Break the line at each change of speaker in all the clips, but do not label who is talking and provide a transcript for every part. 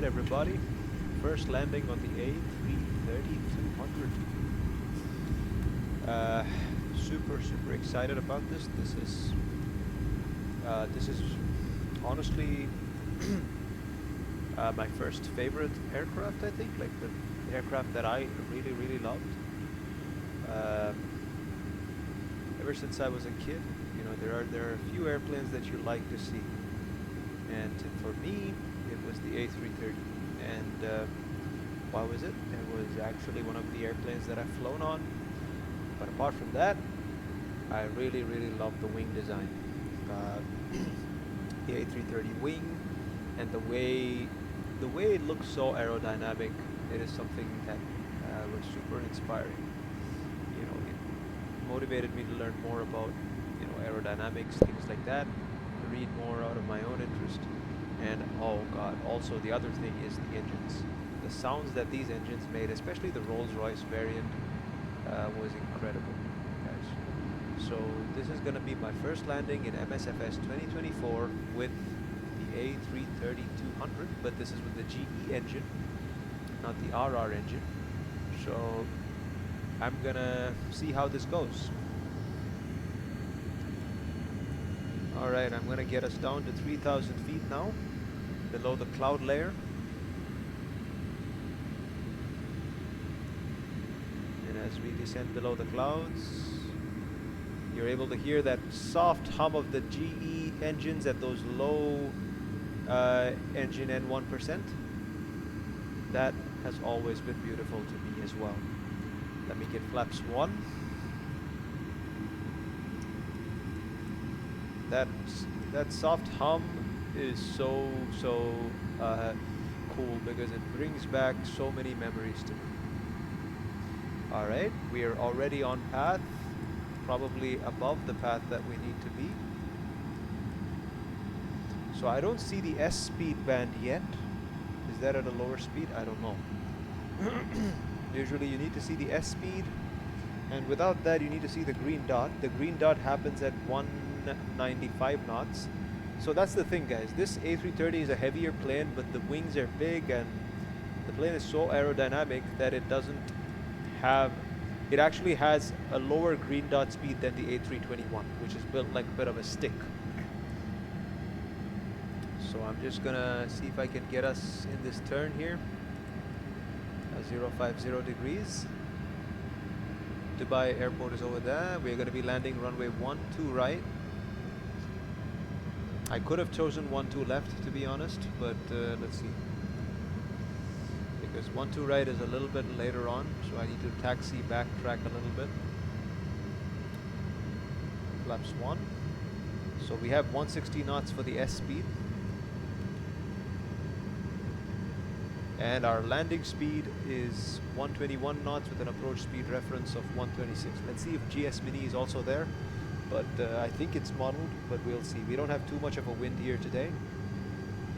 Alright everybody, first landing on the A330-200. Super excited about this. This is honestly my first favorite aircraft, I think, like the aircraft that I really loved. Um, Ever since I was a kid, you know, there are a few airplanes that you like to see, and for me, it was the A330. And why was it? It was actually one of the airplanes that I've flown on. But apart from that, I really love the wing design. Uh, the A330 wing and the way it looks so aerodynamic. It is something that was super inspiring. You know, it motivated me to learn more about, you know, aerodynamics, things like that, read more out of my own interest. And oh god, also the other thing is the engines. The sounds that these engines made, especially the Rolls-Royce variant, was incredible, guys. So this is going to be my first landing in MSFS 2024 with the A330-200, but this is with the GE engine, not the RR engine. So I'm gonna see how this goes. Alright, I'm gonna get us down to 3,000 feet now, below the cloud layer. And as we descend below the clouds, you're able to hear that soft hum of the GE engines at those low engine N1%. That has always been beautiful to me as well. Let me get flaps 1. That soft hum is so cool because it brings back so many memories to me. Alright, we are already on path, probably above the path that we need to be. So I don't see the S speed band yet. Is that at a lower speed? I don't know. Usually you need to see the S speed, and without that you need to see the green dot. The green dot happens at 195 knots. So that's the thing, guys. This A330 is a heavier plane, but the wings are big and the plane is so aerodynamic that it actually has a lower green dot speed than the A321, which is built like a bit of a stick. So I'm just gonna see if I can get us in this turn here. 050 degrees. Dubai airport is over there. We're gonna be landing runway 12 right. I could have chosen 12 left, to be honest, but let's see. Because 12 right is a little bit later on, so I need to taxi backtrack a little bit. Flaps 1. So we have 160 knots for the S speed. And our landing speed is 121 knots with an approach speed reference of 126. Let's see if GS Mini is also there. But I think it's modeled, but we'll see. We don't have too much of a wind here today.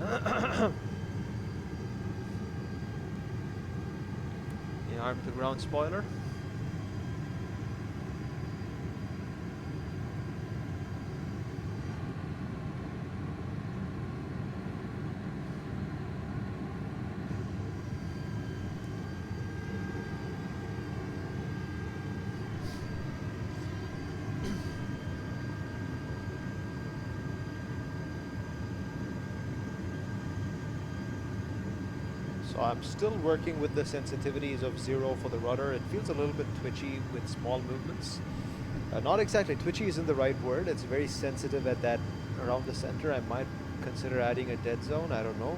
The arm to ground spoiler. So I'm still working with the sensitivities of 0 for the rudder. It feels a little bit twitchy with small movements. Not exactly twitchy isn't the right word. It's very sensitive at that around the center. I might consider adding a dead zone. I don't know.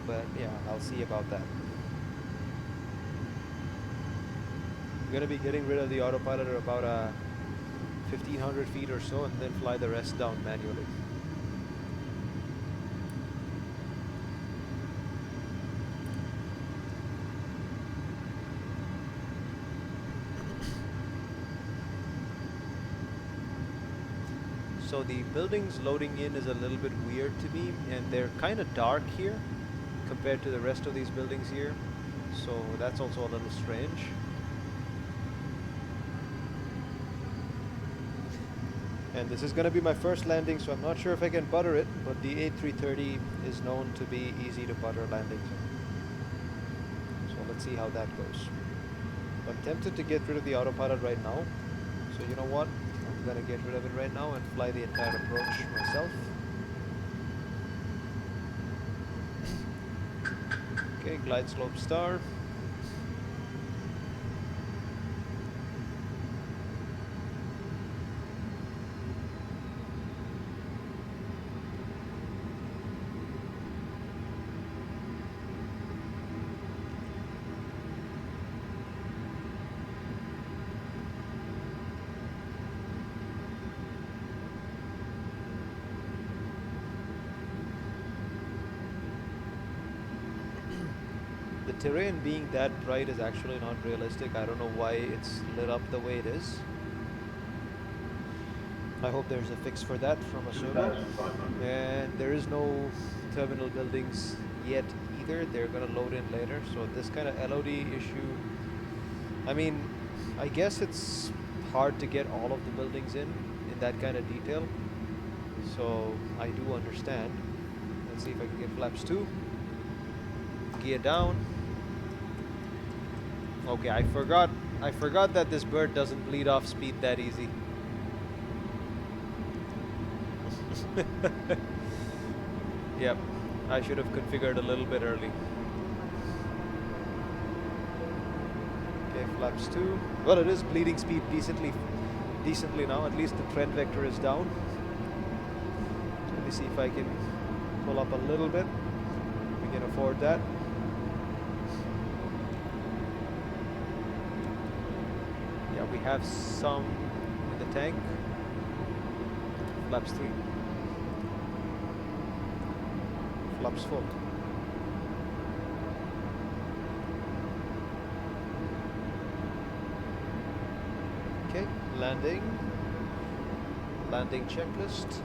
But yeah, I'll see about that. I'm going to be getting rid of the autopilot at about 1,500 feet or so and then fly the rest down manually. So the buildings loading in is a little bit weird to me, and they're kind of dark here compared to the rest of these buildings here. So that's also a little strange. And this is going to be my first landing, so I'm not sure if I can butter it, but the A330 is known to be easy to butter landings. So let's see how that goes. I'm tempted to get rid of the autopilot right now. So you know what? I'm going to get rid of it right now and fly the entire approach myself. Okay, glide slope star. The terrain being that bright is actually not realistic. I don't know why it's lit up the way it is. I hope there's a fix for that from a servo. And there is no terminal buildings yet either. They're gonna load in later. So this kind of LOD issue, I mean, I guess it's hard to get all of the buildings in that kind of detail. So I do understand. Let's see if I can get flaps 2. Gear down. Okay, I forgot that this bird doesn't bleed off speed that easy. Yep, I should have configured a little bit early. Okay, flaps 2. Well, it is bleeding speed decently now. At least the trend vector is down. Let me see if I can pull up a little bit. We can afford that. Yeah, we have some in the tank. Flaps 3. Flaps full. Okay, landing checklist.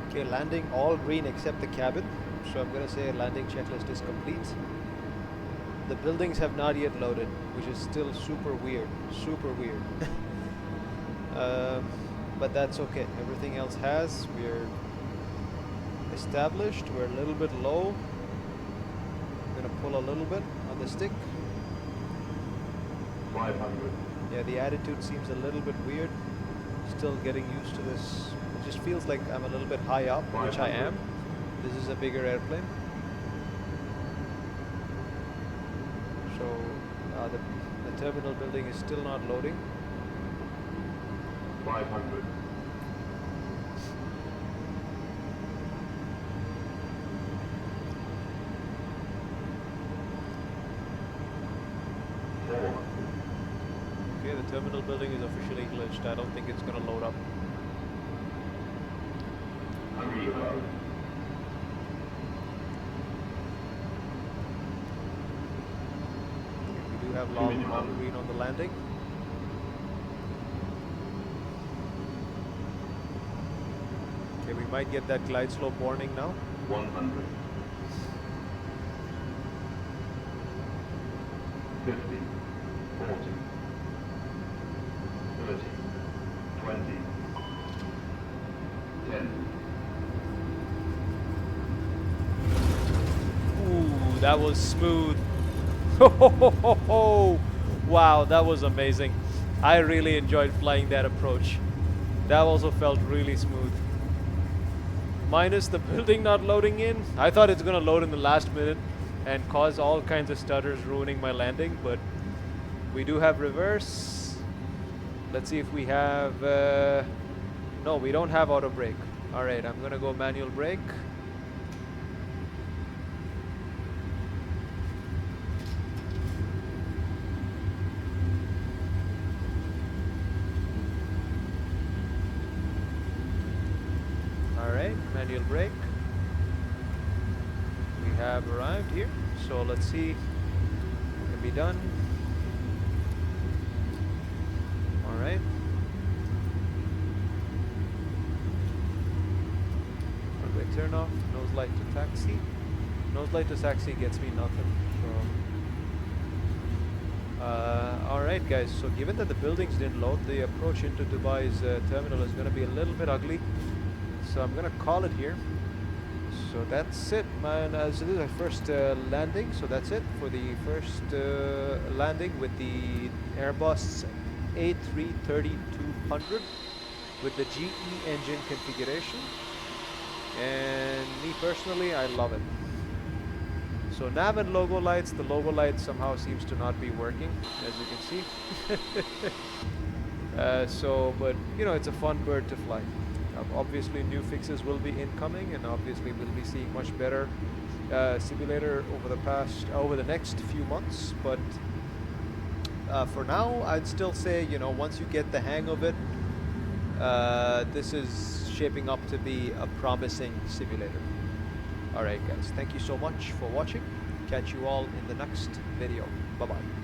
Okay, landing all green except the cabin. So I'm gonna say landing checklist is complete. The buildings have not yet loaded, which is still super weird. But that's okay. Everything else has. We're established. We're a little bit low. I'm gonna pull a little bit on the stick.
500.
Yeah, the attitude seems a little bit weird. Still getting used to this. It just feels like I'm a little bit high up, which I am. This is a bigger airplane. So the terminal building is still not loading.
500.
Okay, the terminal building is officially glitched. I don't think it's going to load up.
Hungry low.
We do have long green on the landing. Okay, we might get that glide slope warning now.
100. 50. 40. 30. 20. 10.
Ooh, that was smooth. Wow, that was amazing. I really enjoyed flying that approach. That also felt really smooth. Minus the building not loading in. I thought it's gonna load in the last minute and cause all kinds of stutters, ruining my landing, but we do have reverse. Let's see if we have no, we don't have auto brake. Alright, I'm gonna go manual brake. Alright, manual brake. We have arrived here, so let's see what can be done. Alright. Runway turn off, nose light to taxi. Nose light to taxi gets me nothing, so Alright guys, so given that the buildings didn't load, the approach into Dubai's terminal is going to be a little bit ugly. So I'm going to call it here. So that's it, man. So this is our first landing. So that's it for the first landing with the Airbus A330-200 with the GE engine configuration. And me personally, I love it. So nav and logo lights, the logo light somehow seems to not be working, as you can see. But you know, it's a fun bird to fly. Obviously new fixes will be incoming, and obviously we'll be seeing much better simulator over the next few months. But for now, I'd still say, you know, once you get the hang of it, this is shaping up to be a promising simulator. Alright guys, thank you so much for watching. Catch you all in the next video. Bye bye.